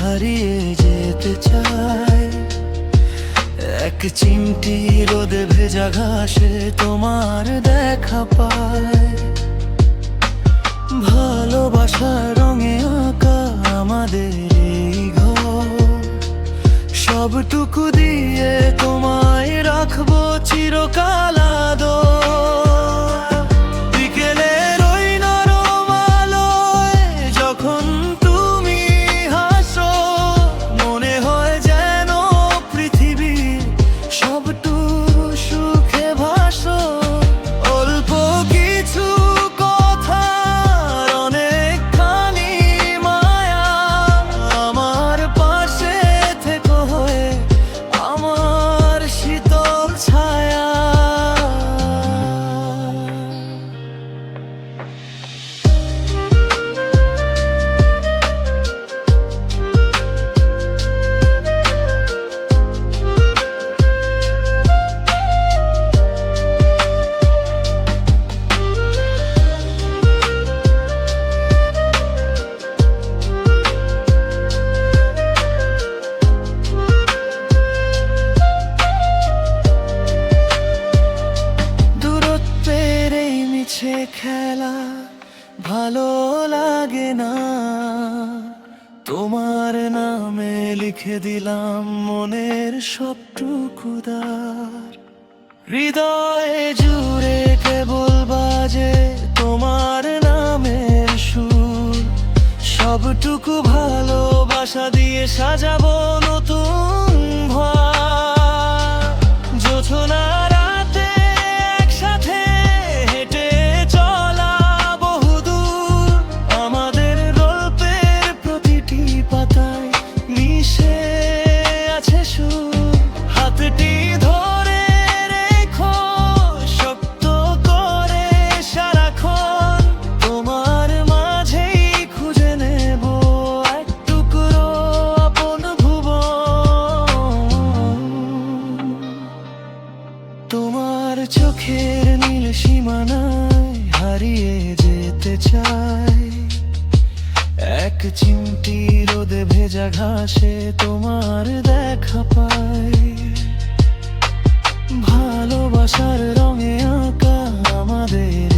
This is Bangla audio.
হারিয়ে যেতে চাই। এক চিমটি রোদে ভেজা ঘাসে তোমার দেখা পায়। ভালোবাসার রঙে আঁকা আমাদের এই ঘর, সবটুকু দিয়ে তোমায় রাখবো চিরকাল আদর। বিকেলের ওই নরম আলোয় যখন তুমি হাসো, মনে হয় যেন পৃথিবীর সবটুকু সুখে ভাসো। অল্প কিছু কথার অনেকখানি মায়া, আমার পাশে থেকো হয়ে আমার শীতল ছায়া। দূরত্বের এই মিছে খেলা ভালো লাগে না, তোমার নামে লিখে দিলাম মনের সবটুকু দার। হৃদয়ে জুড়ে কেবল বাজে তোমার নামের সুর, সবটুকু ভালোবাসা দিয়ে সাজাবো নতুন ঘর। জোছনা রাতে একসাথে হেঁটে চলা বহুদূর, আমাদের গল্পের প্রতিটি পাতায় মিশে আছে সুর। হাতটি ধরে রেখো শক্ত করে সারাক্ষণ, তোমার মাঝেই খুঁজে নেব এক টুকরো আপন ভুবন। তোমার চোখের নীল সীমানায় হারিয়ে যেতে চাই। এক চিমটি রোদে ভেজা ঘাসে তোমার দেখা পাই। ভালোবাসার রঙে আঁকা আমাদের